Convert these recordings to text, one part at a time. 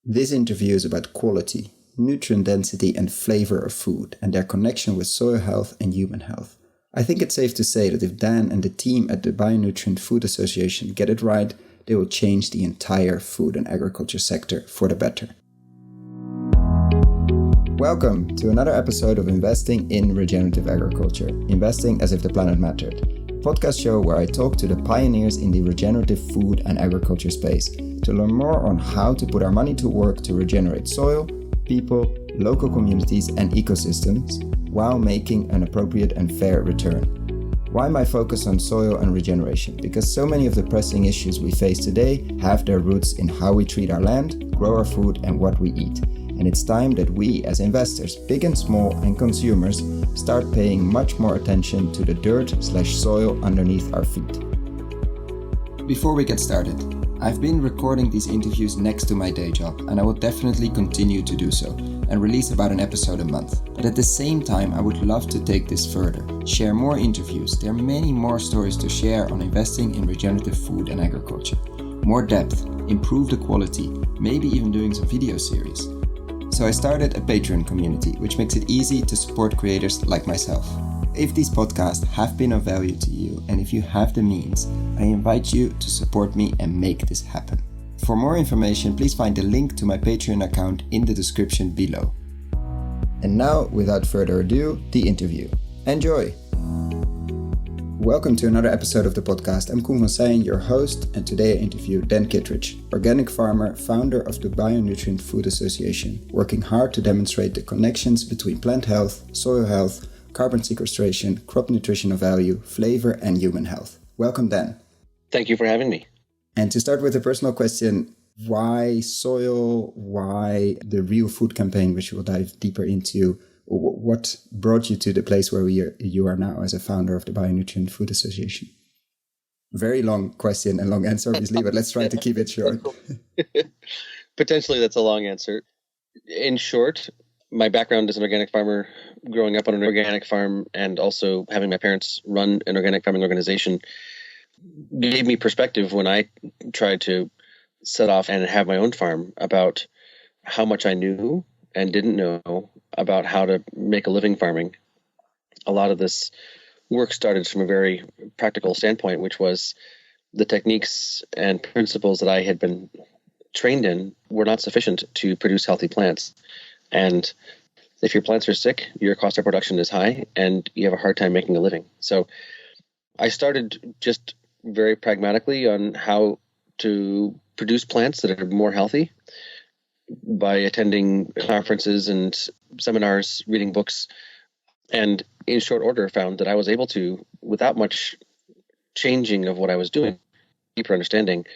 This interview is about quality, nutrient density and flavor of food and their connection with soil health and human health. I think it's safe to say that if Dan and the team at the Bionutrient Food Association get it right, they will change the entire food and agriculture sector for the better. Welcome to another episode of Investing in Regenerative Agriculture, investing as if the planet mattered. A podcast show where I talk to the pioneers in the regenerative food and agriculture space to learn more on how to put our money to work to regenerate soil, people, local communities and ecosystems while making an appropriate and fair return. Why my focus on soil and regeneration? Because so many of the pressing issues we face today have their roots in how we treat our land, grow our food and what we eat. And it's time that we as investors, big and small, and consumers start paying much more attention to the dirt/soil underneath our feet. Before we get started, I've been recording these interviews next to my day job, and I will definitely continue to do so and release about an episode a month. But at the same time, I would love to take this further, share more interviews. There are many more stories to share on investing in regenerative food and agriculture. More depth, improve the quality, maybe even doing some video series. So I started a Patreon community, which makes it easy to support creators like myself. If these podcasts have been of value to you, and if you have the means, I invite you to support me and make this happen. For more information, please find the link to my Patreon account in the description below. And now, without further ado, the interview. Enjoy! Welcome to another episode of the podcast. I'm Koen van Seijen, your host, and today I interview Dan Kittredge, organic farmer, founder of the Bionutrient Food Association, working hard to demonstrate the connections between plant health, soil health, carbon sequestration, crop nutritional value, flavor, and human health. Welcome, Dan. Thank you for having me. And to start with a personal question, why soil? Why the Real Food campaign, which we'll dive deeper into? What brought you to the place where you are now as a founder of the Bionutrient Food Association? Very long question and long answer, obviously, but let's try to keep it short. Potentially, that's a long answer. In short, my background as an organic farmer, growing up on an organic farm, and also having my parents run an organic farming organization, gave me perspective when I tried to set off and have my own farm about how much I knew and didn't know about how to make a living farming. A lot of this work started from a very practical standpoint, which was the techniques and principles that I had been trained in were not sufficient to produce healthy plants. And if your plants are sick, your cost of production is high and you have a hard time making a living. So I started just very pragmatically on how to produce plants that are more healthy by attending conferences and seminars, reading books, and in short order found that I was able to, without much changing of what I was doing, deeper understanding,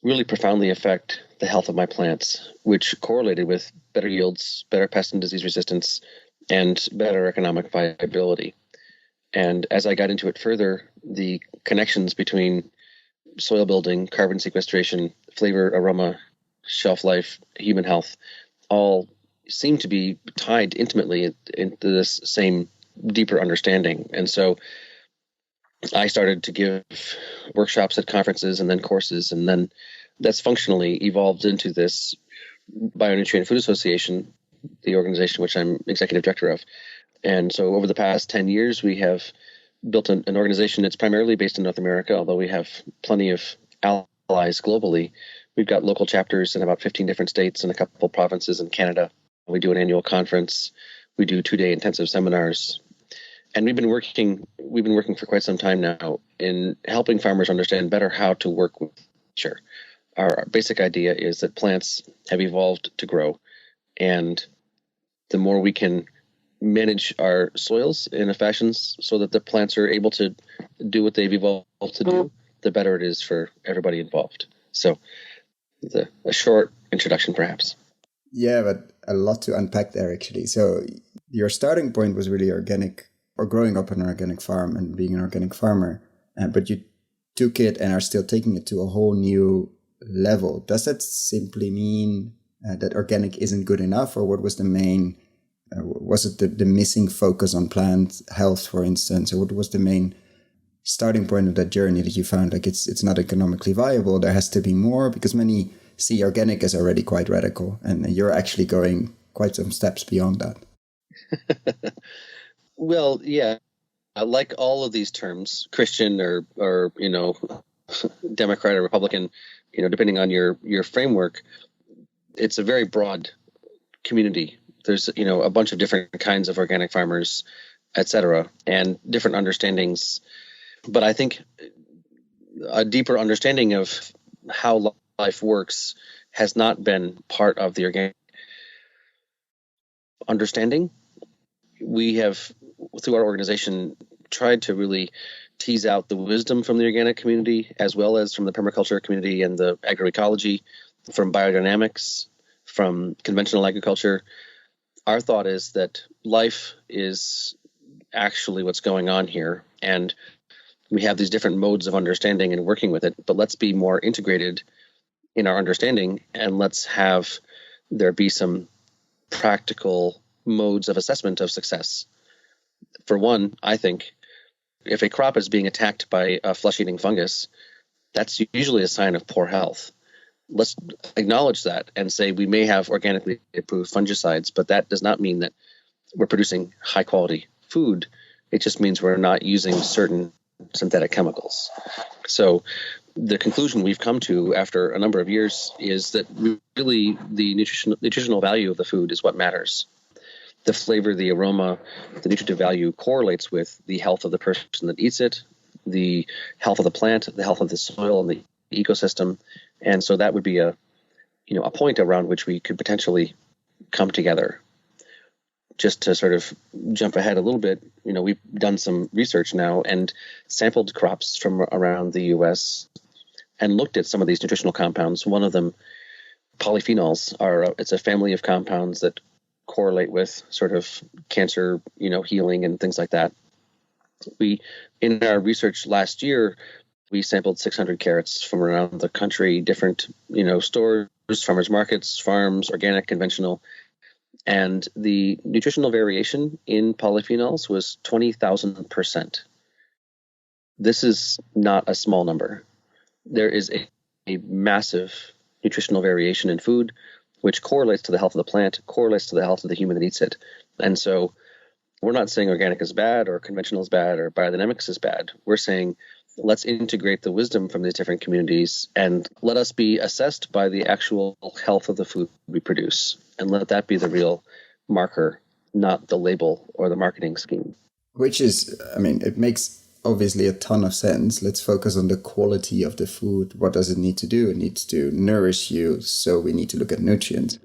really profoundly affect the health of my plants, which correlated with better yields, better pest and disease resistance, and better economic viability. And as I got into it further, the connections between soil building, carbon sequestration, flavor, aroma, shelf life, human health, all seem to be tied intimately into this same deeper understanding. And so I started to give workshops at conferences and then courses, and then that's functionally evolved into this Bionutrient Food Association, the organization which I'm executive director of. And so over the past 10 years, we have built an organization that's primarily based in North America, although we have plenty of allies globally. We've got local chapters in about 15 different states and a couple provinces in Canada. We do an annual conference. We do 2-day intensive seminars. And we've been working for quite some time now in helping farmers understand better how to work with nature. Our basic idea is that plants have evolved to grow. And the more we can manage our soils in a fashion so that the plants are able to do what they've evolved to do, the better it is for everybody involved. So a short introduction, perhaps. Yeah, but a lot to unpack there, actually. So your starting point was really organic, or growing up on an organic farm and being an organic farmer, but you took it and are still taking it to a whole new level. Does that simply mean that organic isn't good enough, or what was the main, was it the missing focus on plant health, for instance, or what was the main starting point of that journey that you found like it's not economically viable, there has to be more? Because many see organic as already quite radical, and you're actually going quite some steps beyond that. Well, yeah, like all of these terms, Christian or Democrat or Republican, depending on your framework, it's a very broad community. There's a bunch of different kinds of organic farmers, et cetera, and different understandings. But I think a deeper understanding of how life works has not been part of the organic understanding. We have, through our organization, tried to really tease out the wisdom from the organic community, as well as from the permaculture community and the agroecology, from biodynamics, from conventional agriculture. Our thought is that life is actually what's going on here, and we have these different modes of understanding and working with it, but let's be more integrated in our understanding, and let's have there be some practical modes of assessment of success. For one, I think if a crop is being attacked by a flesh-eating fungus, that's usually a sign of poor health. Let's acknowledge that and say we may have organically approved fungicides, but that does not mean that we're producing high-quality food. It just means we're not using certain synthetic chemicals. So the conclusion we've come to after a number of years is that really the nutritional value of the food is what matters. The flavor, the aroma, the nutritive value correlates with the health of the person that eats it, the health of the plant, the health of the soil and the ecosystem. And so that would be a point around which we could potentially come together. Just to sort of jump ahead a little bit, we've done some research now and sampled crops from around the U.S. and looked at some of these nutritional compounds. One of them, polyphenols, it's a family of compounds that correlate with sort of cancer, healing and things like that. In our research last year, we sampled 600 carrots from around the country, different, stores, farmers markets, farms, organic, conventional. And the nutritional variation in polyphenols was 20,000%. This is not a small number. There is a massive nutritional variation in food, which correlates to the health of the plant, correlates to the health of the human that eats it. And so we're not saying organic is bad or conventional is bad or biodynamics is bad. We're saying let's integrate the wisdom from these different communities and let us be assessed by the actual health of the food we produce. And let that be the real marker, not the label or the marketing scheme. Which is, it makes obviously a ton of sense. Let's focus on the quality of the food. What does it need to do? It needs to nourish you. So we need to look at nutrients.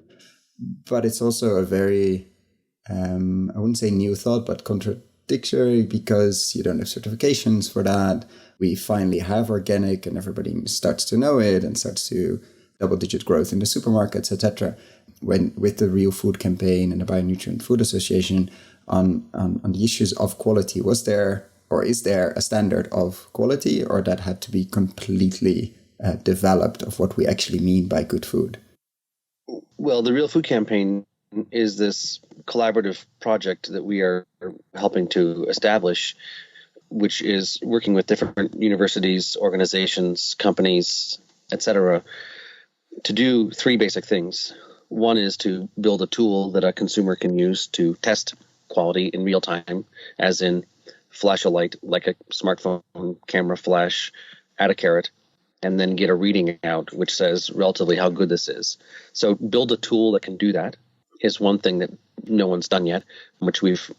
But it's also a very, I wouldn't say new thought, but contradictory, because you don't have certifications for that. We finally have organic and everybody starts to know it and starts to double-digit growth in the supermarkets, etc. When with the Real Food campaign and the Bionutrient Food Association on the issues of quality, was there or is there a standard of quality, or that had to be completely developed of what we actually mean by good food? Well, the Real Food campaign is this collaborative project that we are helping to establish, which is working with different universities, organizations, companies, etc., to do three basic things. One is to build a tool that a consumer can use to test quality in real time, as in flash a light like a smartphone camera flash at a carrot, and then get a reading out which says relatively how good this is. So build a tool that can do that is one thing that no one's done yet, which we've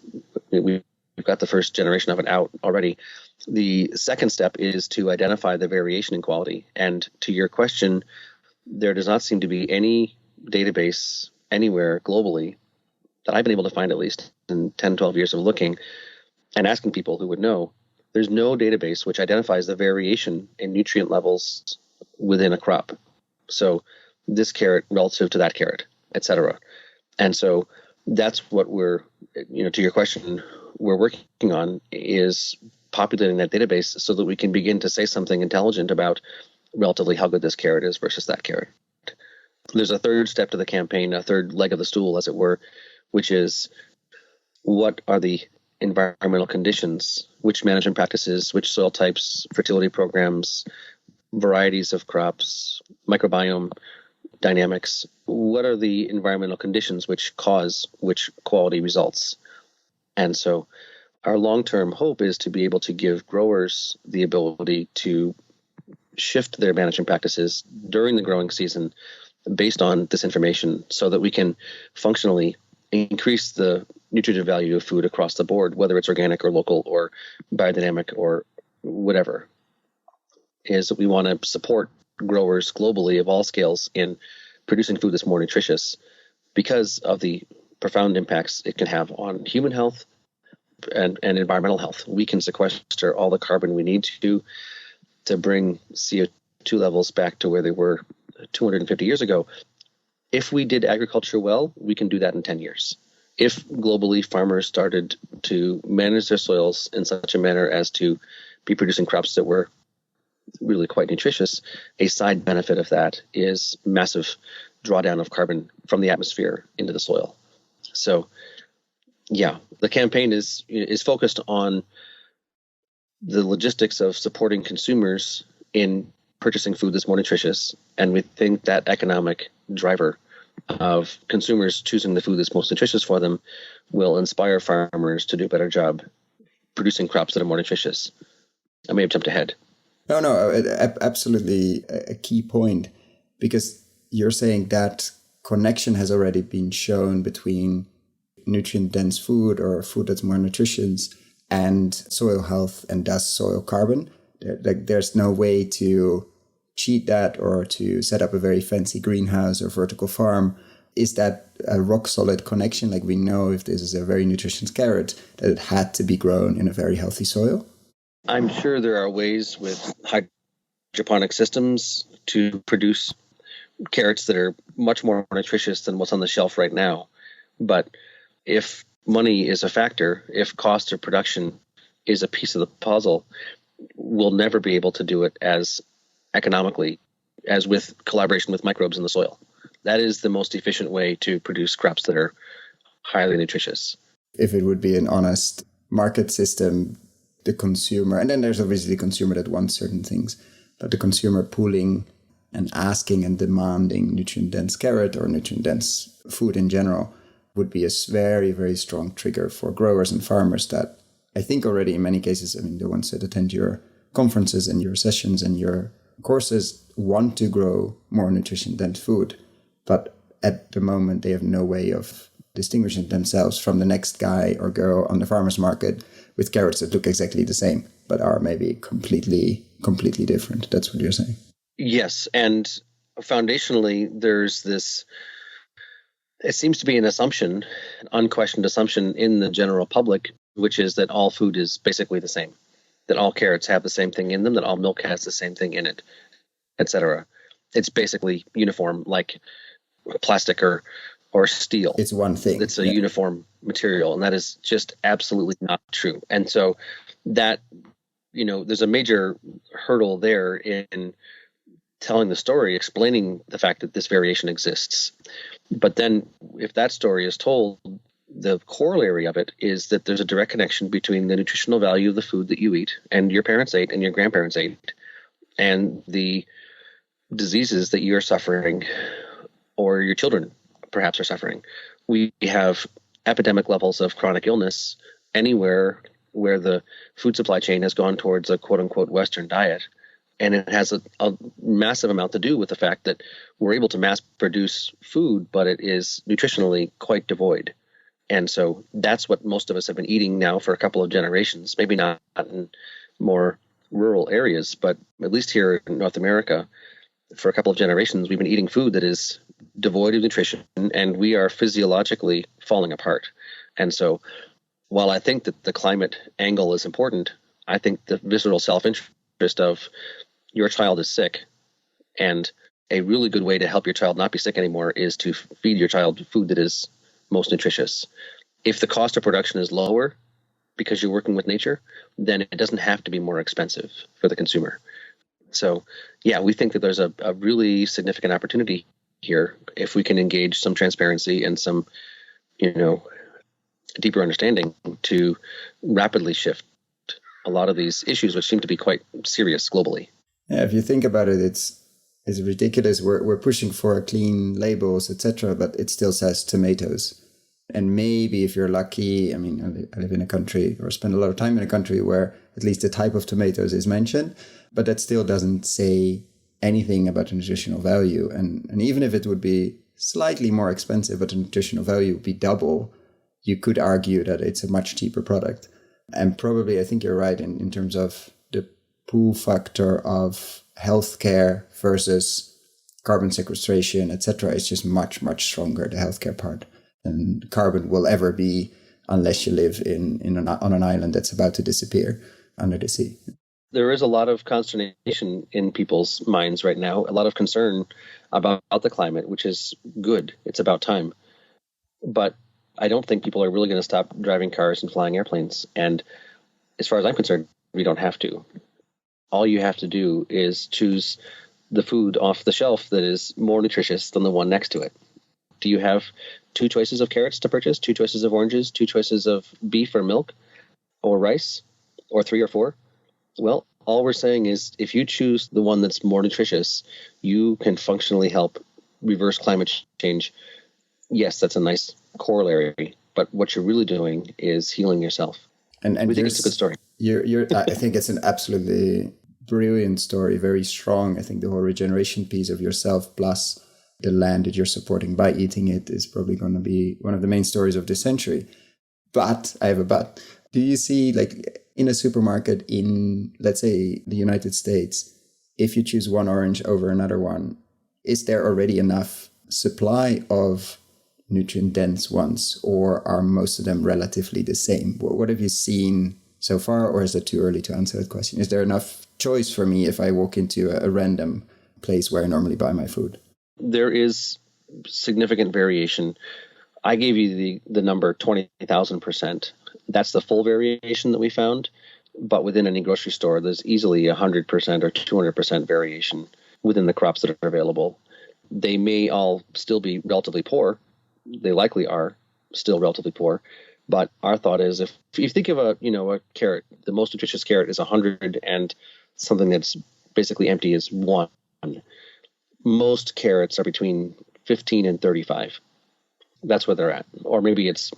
got the first generation of it out already. The second step is to identify the variation in quality. And to your question, there does not seem to be any database anywhere globally that I've been able to find, at least in 10, 12 years of looking and asking people who would know. There's no database which identifies the variation in nutrient levels within a crop. So this carrot relative to that carrot, et cetera. And so that's what we're, to your question, we're working on, is populating that database so that we can begin to say something intelligent about relatively how good this carrot is versus that carrot. There's a third step to the campaign, a third leg of the stool, as it were, which is what are the environmental conditions, which management practices, which soil types, fertility programs, varieties of crops, microbiome, dynamics? What are the environmental conditions which cause which quality results? And so our long-term hope is to be able to give growers the ability to shift their management practices during the growing season based on this information so that we can functionally increase the nutritive value of food across the board, whether it's organic or local or biodynamic or whatever. Is that we want to support growers globally of all scales in producing food that's more nutritious because of the profound impacts it can have on human health and environmental health. We can sequester all the carbon we need to bring CO2 levels back to where they were 250 years ago. If we did agriculture well, we can do that in 10 years. If globally farmers started to manage their soils in such a manner as to be producing crops that were really quite nutritious, a side benefit of that is massive drawdown of carbon from the atmosphere into the soil. So, yeah, the campaign is focused on the logistics of supporting consumers in purchasing food that's more nutritious. And we think that economic driver of consumers choosing the food that's most nutritious for them will inspire farmers to do a better job producing crops that are more nutritious. I may have jumped ahead. No, absolutely a key point, because you're saying that connection has already been shown between nutrient-dense food or food that's more nutritious and soil health and thus soil carbon. There's no way to cheat that or to set up a very fancy greenhouse or vertical farm. Is that a rock solid connection? Like, we know if this is a very nutritious carrot, that it had to be grown in a very healthy soil? I'm sure there are ways with hydroponic systems to produce carrots that are much more nutritious than what's on the shelf right now. But if money is a factor, if cost of production is a piece of the puzzle, we'll never be able to do it as economically as with collaboration with microbes in the soil. That is the most efficient way to produce crops that are highly nutritious. If it would be an honest market system, the consumer, and then there's obviously the consumer that wants certain things, but the consumer pooling and asking and demanding nutrient-dense carrot or nutrient-dense food in general would be a very, very strong trigger for growers and farmers that I think already in many cases, I mean, the ones that attend your conferences and your sessions and your courses want to grow more nutrition-dense food, but at the moment they have no way of distinguishing themselves from the next guy or girl on the farmer's market with carrots that look exactly the same, but are maybe completely different. That's what you're saying. Yes. And foundationally, there's this, it seems to be an assumption, an unquestioned assumption in the general public, which is that all food is basically the same, that all carrots have the same thing in them, that all milk has the same thing in it, etc. It's basically uniform, like plastic or steel. It's one thing. It's a uniform material, and that is just absolutely not true. And so that, there's a major hurdle there in telling the story, explaining the fact that this variation exists. But then if that story is told, the corollary of it is that there's a direct connection between the nutritional value of the food that you eat and your parents ate and your grandparents ate and the diseases that you're suffering or your children perhaps are suffering. We have epidemic levels of chronic illness anywhere where the food supply chain has gone towards a quote-unquote Western diet. And it has a massive amount to do with the fact that we're able to mass produce food, but it is nutritionally quite devoid. And so that's what most of us have been eating now for a couple of generations, maybe not in more rural areas, but at least here in North America, for a couple of generations, we've been eating food that is devoid of nutrition, and we are physiologically falling apart. And so while I think that the climate angle is important, I think the visceral self-interest of your child is sick, and a really good way to help your child not be sick anymore is to feed your child food that is most nutritious. If the cost of production is lower because you're working with nature, then it doesn't have to be more expensive for the consumer. So, yeah, we think that there's a really significant opportunity here if we can engage some transparency and some, deeper understanding to rapidly shift a lot of these issues, which seem to be quite serious globally. Yeah, if you think about it, it's is ridiculous. We're pushing for clean labels, etc., but it still says tomatoes. And maybe if you're lucky, I mean, I live in a country or spend a lot of time in a country where at least the type of tomatoes is mentioned, but that still doesn't say anything about the nutritional value. And even if it would be slightly more expensive, but the nutritional value would be double, you could argue that it's a much cheaper product. And probably, I think you're right in terms of the pull factor of healthcare versus carbon sequestration, etc. It's just much, much stronger, the healthcare part, than carbon will ever be unless you live on an island that's about to disappear under the sea. There is a lot of consternation in people's minds right now, a lot of concern about the climate, which is good. It's about time. But I don't think people are really going to stop driving cars and flying airplanes. And as far as I'm concerned, we don't have to. All you have to do is choose the food off the shelf that is more nutritious than the one next to it. Do you have 2 choices of carrots to purchase, 2 choices of oranges, 2 choices of beef or milk or rice, or 3 or 4? Well, all we're saying is if you choose the one that's more nutritious, you can functionally help reverse climate change. Yes, that's a nice corollary, but what you're really doing is healing yourself. And we think it's a good story. I think it's an absolutely brilliant story, very strong. I think the whole regeneration piece of yourself plus the land that you're supporting by eating it is probably going to be one of the main stories of this century. But I have a but. Do you see, like, in a supermarket in, let's say, the United States, if you choose one orange over another one, is there already enough supply of nutrient-dense ones, or are most of them relatively the same? What have you seen so far, or is it too early to answer that question? Is there enough choice for me if I walk into a random place where I normally buy my food? There is significant variation. I gave you the number 20,000%. That's the full variation that we found. But within any grocery store, there's easily 100% or 200% variation within the crops that are available. They may all still be relatively poor. They likely are still relatively poor. But our thought is, if you think of a carrot, the most nutritious carrot is 100, and something that's basically empty is 1. Most carrots are between 15 and 35. That's where they're at. Or maybe it's,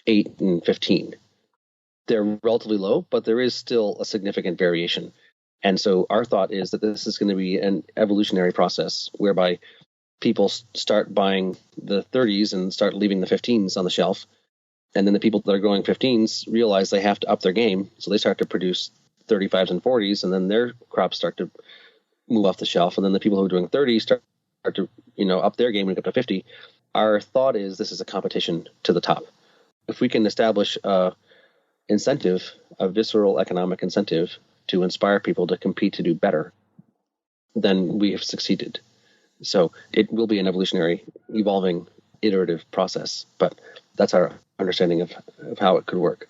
8 and 15. They're relatively low, but there is still a significant variation. And so our thought is that this is going to be an evolutionary process whereby people start buying the 30s and start leaving the 15s on the shelf. And then the people that are growing 15s realize they have to up their game. So they start to produce 35s and 40s, and then their crops start to move off the shelf. And then the people who are doing 30s start to, up their game and get up to 50. Our thought is this is a competition to the top. If we can establish a visceral economic incentive to inspire people to compete to do better, then we have succeeded. So it will be an evolutionary, evolving, iterative process, but that's our understanding of how it could work.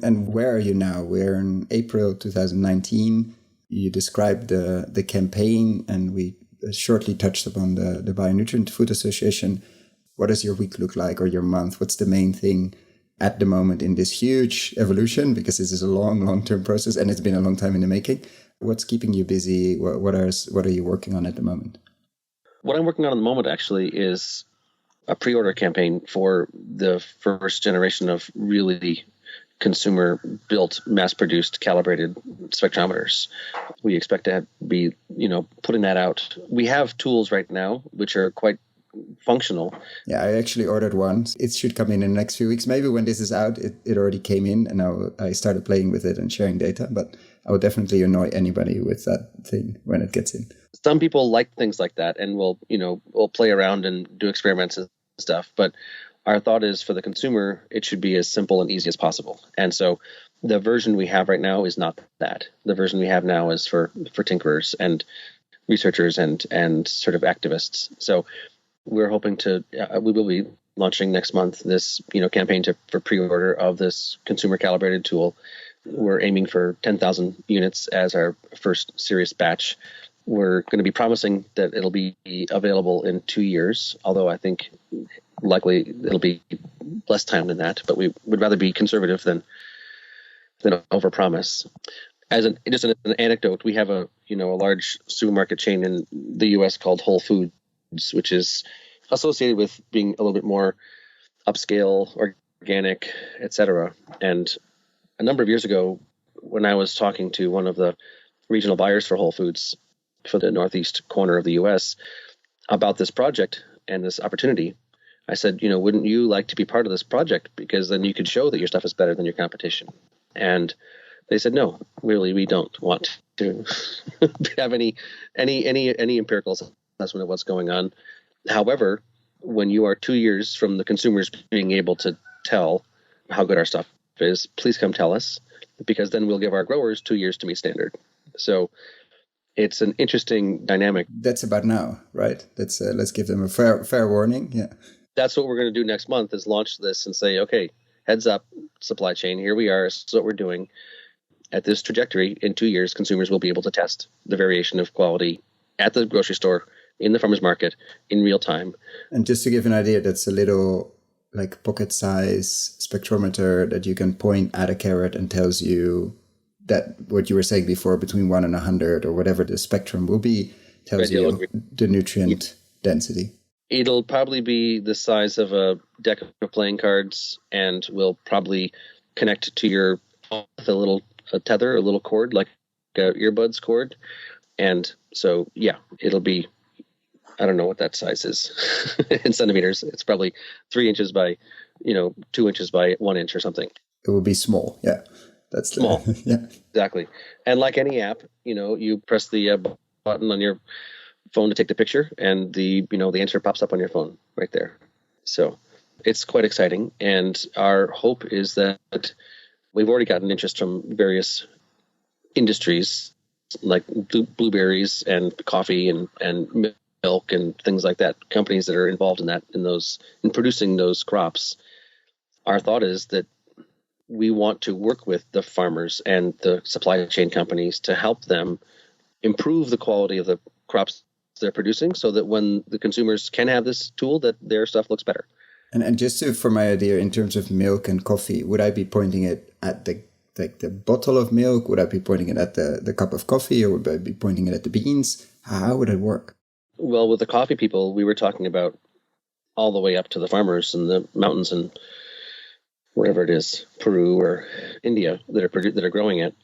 And where are you now? We're in April 2019. You described the campaign, and we shortly touched upon the Bionutrient Food Association. What does your week look like, or your month? What's the main thing at the moment in this huge evolution? Because this is a long-term process, and it's been a long time in the making. What's keeping you busy? What are you working on at the moment? What I'm working on at the moment actually is a pre-order campaign for the first generation of really consumer-built, mass-produced, calibrated spectrometers. We expect to be, putting that out. We have tools right now which are quite functional. Yeah, I actually ordered one. It should come in the next few weeks. Maybe when this is out, it already came in, and now I started playing with it and sharing data. But I will definitely annoy anybody with that thing when it gets in. Some people like things like that and will play around and do experiments and stuff. But our thought is for the consumer, it should be as simple and easy as possible. And so the version we have right now is not that. The version we have now is for tinkerers and researchers and sort of activists. So we're hoping we will be launching next month this, campaign for pre-order of this consumer calibrated tool. We're aiming for 10,000 units as our first serious batch. We're going to be promising that it'll be available in 2 years, although I think likely it'll be less time than that, but we would rather be conservative than overpromise. Just an anecdote, we have a large supermarket chain in the US called Whole Foods, which is associated with being a little bit more upscale, organic, etc. And a number of years ago, when I was talking to one of the regional buyers for Whole Foods for the northeast corner of the US about this project and this opportunity, I said, wouldn't you like to be part of this project? Because then you could show that your stuff is better than your competition. And they said, no, really, we don't want to have any empirical assessment of what's going on. However, when you are 2 years from the consumers being able to tell how good our stuff is, please come tell us, because then we'll give our growers 2 years to meet standard. So it's an interesting dynamic. That's about now, right? Let's give them a fair warning. Yeah. That's what we're going to do next month, is launch this and say, okay, heads up, supply chain, here we are. This is what we're doing. At this trajectory, in 2 years, consumers will be able to test the variation of quality at the grocery store, in the farmer's market, in real time. And just to give an idea, that's a little like pocket size spectrometer that you can point at a carrot and tells you that what you were saying before, between 1 and 100 or whatever the spectrum will be, tells you the nutrient density. It'll probably be the size of a deck of playing cards, and will probably connect to your phone with a tether, a little cord, like a earbuds cord. And so, yeah, it'll be, I don't know what that size is in centimeters. It's probably 3 inches by, 2 inches by 1 inch or something. It will be small. Yeah. That's small. Yeah, exactly. And like any app, you press the button on your phone to take the picture, and the answer pops up on your phone right there. So it's quite exciting. And our hope is that we've already gotten interest from various industries like blueberries and coffee and milk and things like that, companies that are involved in producing those crops. Our thought is that we want to work with the farmers and the supply chain companies to help them improve the quality of the crops they're producing, so that when the consumers can have this tool, that their stuff looks better. And just for my idea, in terms of milk and coffee, would I be pointing it at the bottle of milk? Would I be pointing it at the cup of coffee, or would I be pointing it at the beans? How would it work? Well, with the coffee people, we were talking about all the way up to the farmers in the mountains and wherever it is, Peru or India, that are growing it.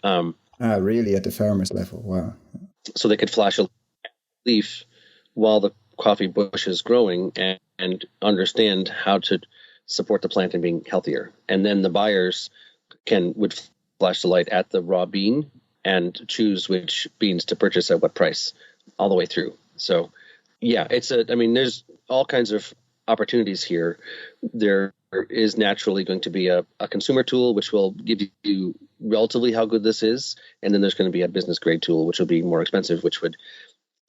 Really, at the farmers level? Wow. So they could flash a leaf while the coffee bush is growing and understand how to support the plant in being healthier. And then the buyers would flash the light at the raw bean and choose which beans to purchase at what price all the way through. So yeah, there's all kinds of opportunities here. There is naturally going to be a consumer tool, which will give you relatively how good this is. And then there's going to be a business grade tool, which will be more expensive, which would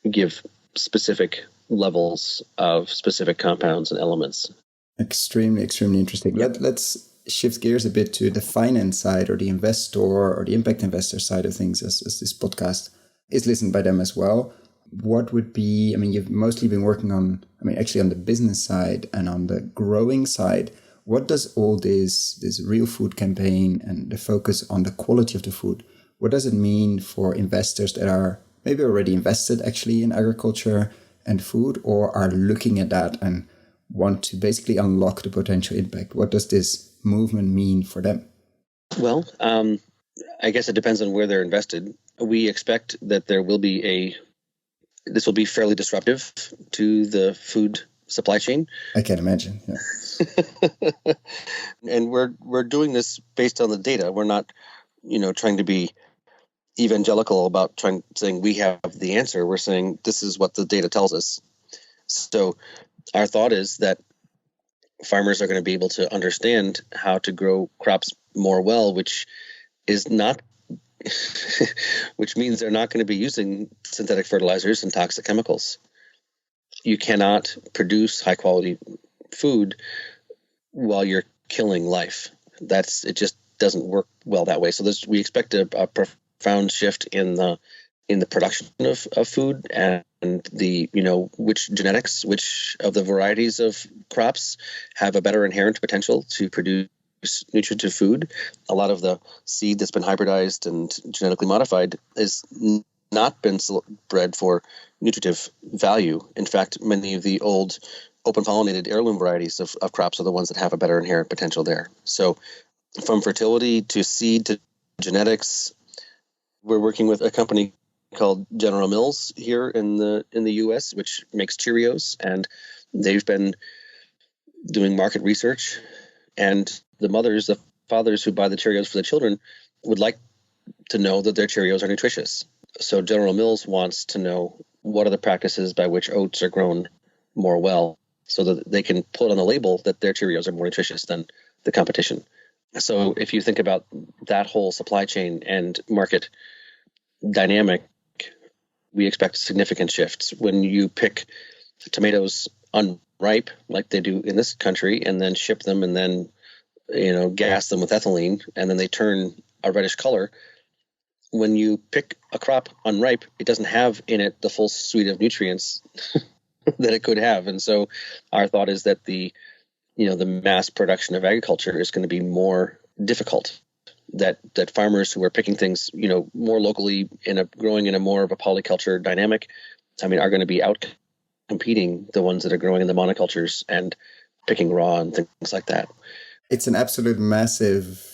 give specific levels of specific compounds and elements. Extremely, extremely interesting. Let's shift gears a bit to the finance side, or the investor or the impact investor side of things, as this podcast is listened by them as well. What would be, you've mostly been working on the business side and on the growing side. What does all this real food campaign and the focus on the quality of the food, what does it mean for investors that are maybe already invested actually in agriculture and food, or are looking at that and want to basically unlock the potential impact? What does this movement mean for them? Well, I guess it depends on where they're invested. We expect that this will be fairly disruptive to the food supply chain. I can imagine. Yeah. And we're doing this based on the data. We're not, trying to be evangelical about saying we have the answer. We're saying this is what the data tells us. So our thought is that farmers are going to be able to understand how to grow crops more well, which is not which means they're not going to be using synthetic fertilizers and toxic chemicals. You cannot produce high quality food while you're killing life. It just doesn't work well that way. So we expect a profound shift in the production of food, and which genetics, which of the varieties of crops have a better inherent potential to produce nutritive food. A lot of the seed that's been hybridized and genetically modified is not been bred for nutritive value. In fact, many of the old open pollinated heirloom varieties of crops are the ones that have a better inherent potential there. So from fertility to seed to genetics, we're working with a company called General Mills here in the US, which makes Cheerios, and they've been doing market research, and the fathers who buy the Cheerios for the children would like to know that their Cheerios are nutritious. So General Mills wants to know what are the practices by which oats are grown more well, so that they can put on the label that their Cheerios are more nutritious than the competition. So if you think about that whole supply chain and market dynamic, we expect significant shifts. When you pick tomatoes unripe, like they do in this country, and then ship them and then, gas them with ethylene, and then they turn a reddish color. When you pick a crop unripe, it doesn't have in it the full suite of nutrients that it could have. And so our thought is that the mass production of agriculture is going to be more difficult, that farmers who are picking things, more locally growing in a more of a polyculture dynamic, are going to be out competing the ones that are growing in the monocultures and picking raw and things like that. It's an absolute massive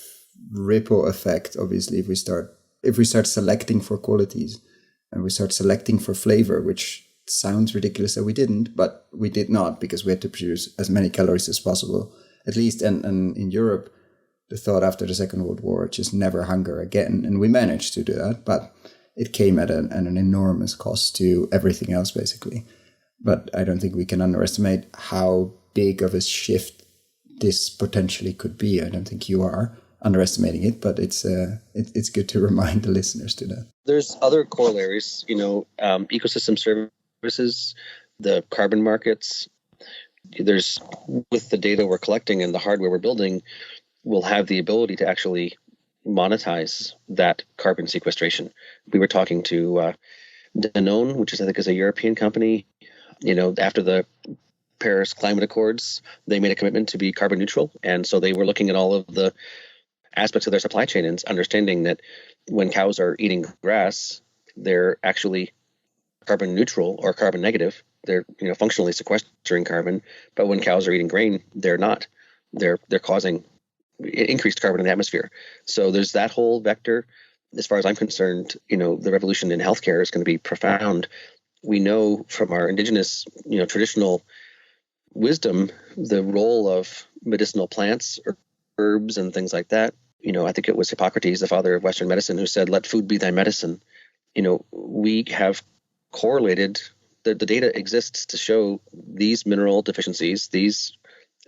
ripple effect, obviously, if we start selecting for qualities and we start selecting for flavor, which sounds ridiculous that we didn't, but we did not, because we had to produce as many calories as possible, at least. And in Europe, the thought after the Second World War, just never hunger again. And we managed to do that, but it came at an enormous cost to everything else, basically. But I don't think we can underestimate how big of a shift this potentially could be. I don't think you are underestimating it, but it's good to remind the listeners to that. There's other corollaries, ecosystem services, the carbon markets. There's, with the data we're collecting and the hardware we're building, we'll have the ability to actually monetize that carbon sequestration. We were talking to Danone, which I think is a European company. After the Paris Climate Accords, they made a commitment to be carbon neutral. And so they were looking at all of the aspects of their supply chain and understanding that when cows are eating grass, they're actually carbon neutral or carbon negative. They're functionally sequestering carbon. But when cows are eating grain, they're not. They're causing increased carbon in the atmosphere. So there's that whole vector. As far as I'm concerned, the revolution in healthcare is going to be profound. We know from our indigenous, traditional wisdom, the role of medicinal plants or herbs and things like that. I think it was Hippocrates, the father of Western medicine, who said, "Let food be thy medicine." We have correlated, the data exists to show these mineral deficiencies, these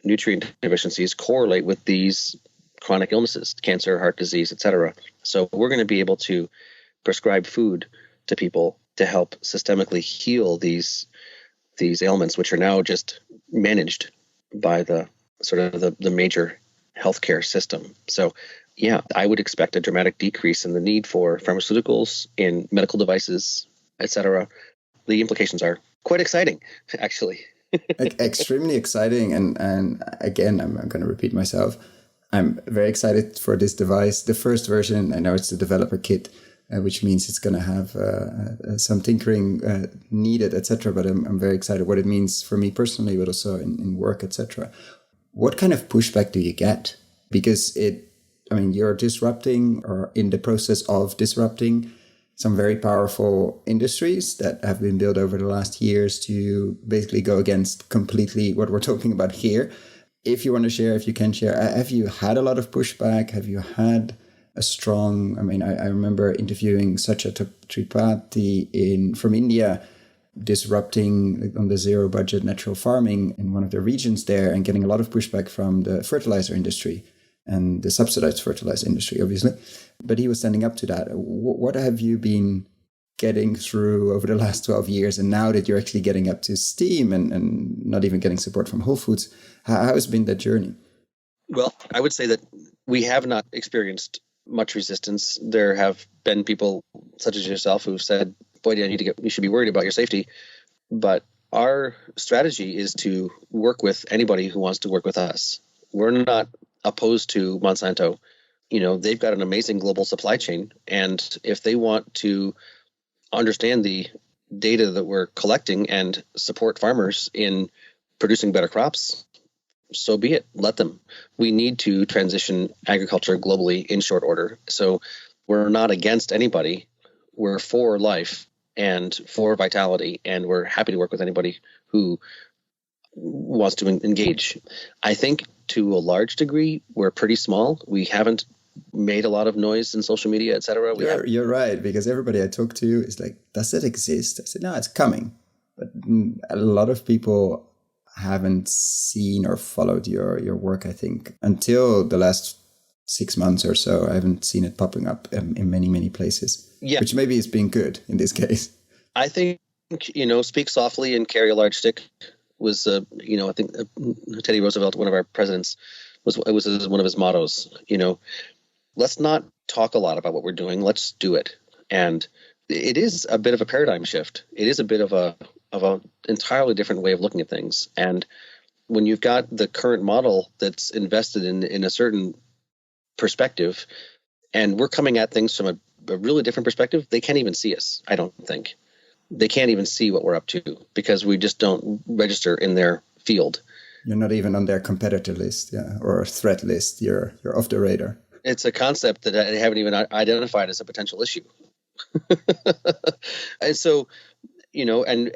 nutrient deficiencies correlate with these chronic illnesses, cancer, heart disease, etc. So we're going to be able to prescribe food to people to help systemically heal these ailments, which are now just managed by the major healthcare system. So yeah, I would expect a dramatic decrease in the need for pharmaceuticals, in medical devices, etc. The implications are quite exciting, actually. Extremely exciting. And again, I'm going to repeat myself. I'm very excited for this device. The first version, I know it's the developer kit, which means it's going to have some tinkering needed, etc. But I'm very excited what it means for me personally, but also in work, etc. What kind of pushback do you get? Because you're disrupting, or in the process of disrupting, some very powerful industries that have been built over the last years to basically go against completely what we're talking about here. If you want to share, if you can share, have you had a lot of pushback? Have you had a strong, I remember interviewing Satya Tripathi from India, disrupting on the zero budget natural farming in one of the regions there, and getting a lot of pushback from the fertilizer industry and the subsidized fertilizer industry, obviously. But he was standing up to that. What have you been getting through over the last 12 years? And now that you're actually getting up to steam and not even getting support from Whole Foods, how has been that journey? Well, I would say that we have not experienced much resistance. There have been people such as yourself who've said, boy, you should be worried about your safety. But our strategy is to work with anybody who wants to work with us. We're not opposed to Monsanto. They've got an amazing global supply chain. And if they want to understand the data that we're collecting and support farmers in producing better crops, so be it. Let them. We need to transition agriculture globally in short order. So we're not against anybody. We're for life and for vitality, and we're happy to work with anybody who wants to engage. I think to a large degree, we're pretty small. We haven't made a lot of noise in social media, etc. You're right, because everybody I talk to is like, does it exist? I said, no, it's coming. But a lot of people haven't seen or followed your work, I think. Until the last 6 months or so, I haven't seen it popping up in many, many places, which maybe has been good in this case. I think, speak softly and carry a large stick was, I think Teddy Roosevelt, one of our presidents, was one of his mottos. Let's not talk a lot about what we're doing. Let's do it. And it is a bit of a paradigm shift. It is a bit of a entirely different way of looking at things. And when you've got the current model that's invested in a certain perspective, and we're coming at things from a really different perspective, they can't even see us, I don't think. They can't even see what we're up to because we just don't register in their field. You're not even on their competitor list, or threat list. You're off the radar. It's a concept that I haven't even identified as a potential issue. And so, and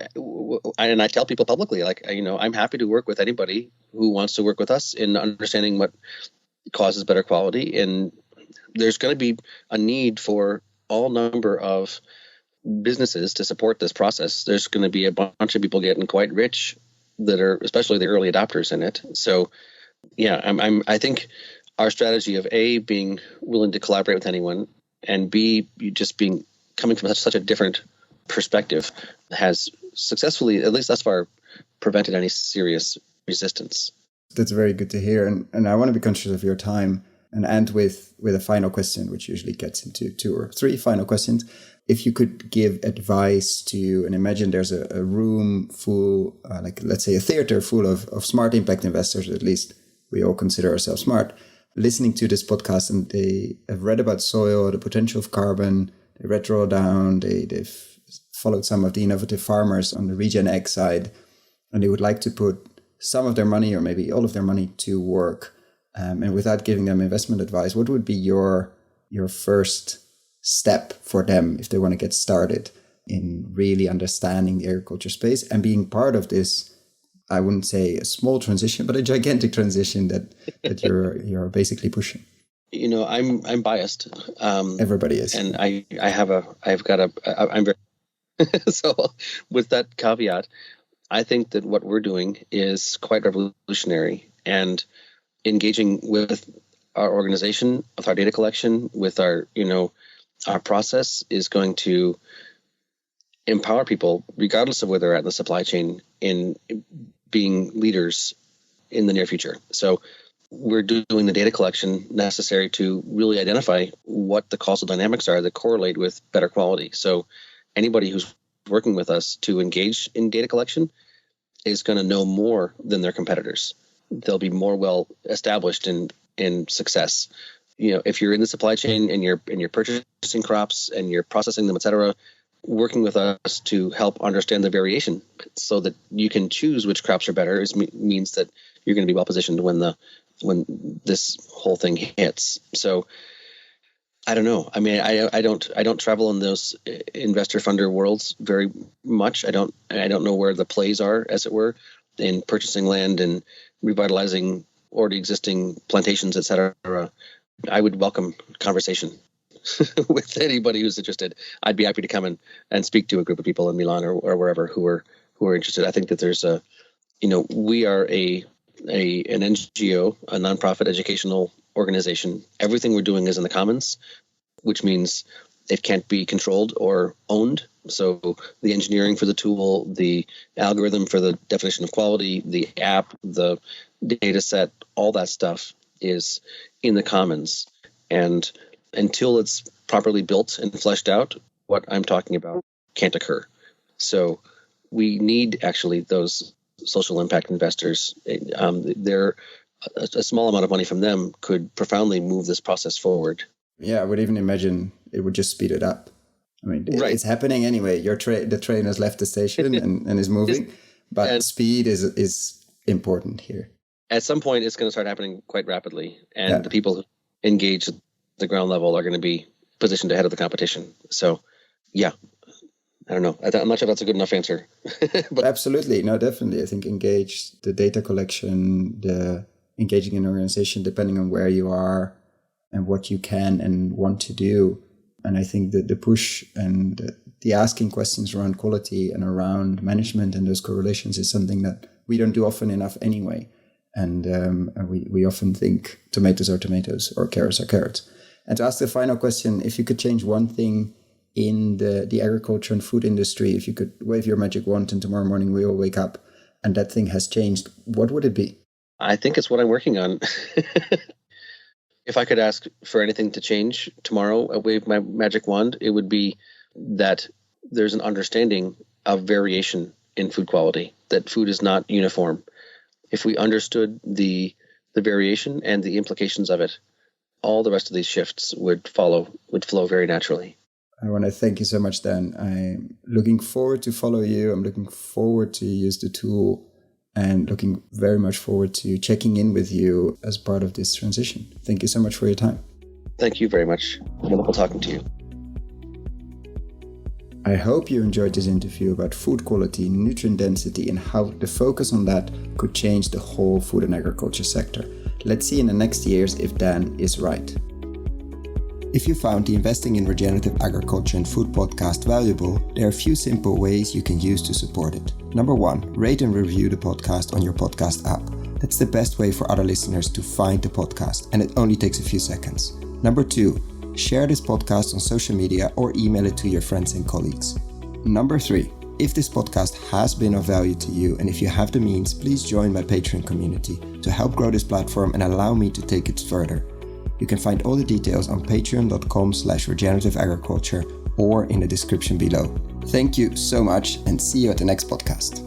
I tell people publicly, like, I'm happy to work with anybody who wants to work with us in understanding what causes better quality. And there's going to be a need for all number of businesses to support this process. There's going to be a bunch of people getting quite rich that are especially the early adopters in it. So, I think our strategy of A, being willing to collaborate with anyone, and B, just coming from such a different perspective has successfully, at least thus far, prevented any serious resistance. That's very good to hear. And I want to be conscious of your time and end with a final question, which usually gets into 2 or 3 final questions. If you could give advice to, and imagine there's a room full, let's say a theater full of smart impact investors, at least we all consider ourselves smart, listening to this podcast, and they have read about soil, the potential of carbon, they read Drawdown, they've followed some of the innovative farmers on the Regen Ag side, and they would like to put some of their money or maybe all of their money to work. And without giving them investment advice, what would be your first step for them if they want to get started in really understanding the agriculture space and being part of this, I wouldn't say a small transition, but a gigantic transition that you're basically pushing? I'm biased. Everybody is. And I'm very, so with that caveat, I think that what we're doing is quite revolutionary, and engaging with our organization, with our data collection, with our process is going to empower people, regardless of where they're at in the supply chain, in being leaders in the near future. So we're doing the data collection necessary to really identify what the causal dynamics are that correlate with better quality. So anybody who's working with us to engage in data collection is going to know more than their competitors. They'll be more well established in success. If you're in the supply chain and you're purchasing crops and you're processing them, et cetera, working with us to help understand the variation so that you can choose which crops are better means that you're going to be well positioned when this whole thing hits. So I don't know. I mean, I don't travel in those investor funder worlds very much. I don't know where the plays are, as it were, in purchasing land and revitalizing already existing plantations, et cetera. I would welcome conversation with anybody who's interested. I'd be happy to come and speak to a group of people in Milan or wherever who are interested. I think that there's we are an NGO, a nonprofit educational organization. Everything we're doing is in the commons, which means it can't be controlled or owned. So the engineering for the tool, the algorithm for the definition of quality, the app, the data set, all that stuff is in the commons. And until it's properly built and fleshed out, what I'm talking about can't occur. So we need actually those social impact investors. They're a small amount of money from them could profoundly move this process forward. Yeah, I would even imagine it would just speed it up. I mean, Right. It's happening anyway. The train has left the station and is moving, but speed is important here. At some point, it's going to start happening quite rapidly, and the people who engage at the ground level are going to be positioned ahead of the competition. So, yeah, I don't know. I'm not sure that's a good enough answer. But absolutely. No, definitely. I think engage the data collection, the engaging an organization, depending on where you are and what you can and want to do. And I think that the push and the asking questions around quality and around management and those correlations is something that we don't do often enough anyway. And we often think tomatoes are tomatoes or carrots are carrots. And to ask the final question, if you could change one thing in the agriculture and food industry, if you could wave your magic wand and tomorrow morning we all wake up and that thing has changed, what would it be? I think it's what I'm working on. If I could ask for anything to change tomorrow, I wave my magic wand, it would be that there's an understanding of variation in food quality, that food is not uniform. If we understood the variation and the implications of it, all the rest of these shifts would flow very naturally. I want to thank you so much, Dan. I'm looking forward to follow you. I'm looking forward to use the tool and looking very much forward to checking in with you as part of this transition. Thank you so much for your time. Thank you very much. Wonderful talking to you. I hope you enjoyed this interview about food quality, nutrient density, and how the focus on that could change the whole food and agriculture sector. Let's see in the next years if Dan is right. If you found the Investing in Regenerative Agriculture and Food podcast valuable, there are a few simple ways you can use to support it. Number 1, rate and review the podcast on your podcast app. That's the best way for other listeners to find the podcast, and it only takes a few seconds. Number 2, share this podcast on social media or email it to your friends and colleagues. Number 3, if this podcast has been of value to you and if you have the means, please join my Patreon community to help grow this platform and allow me to take it further. You can find all the details on patreon.com/regenerativeagriculture or in the description below. Thank you so much and see you at the next podcast.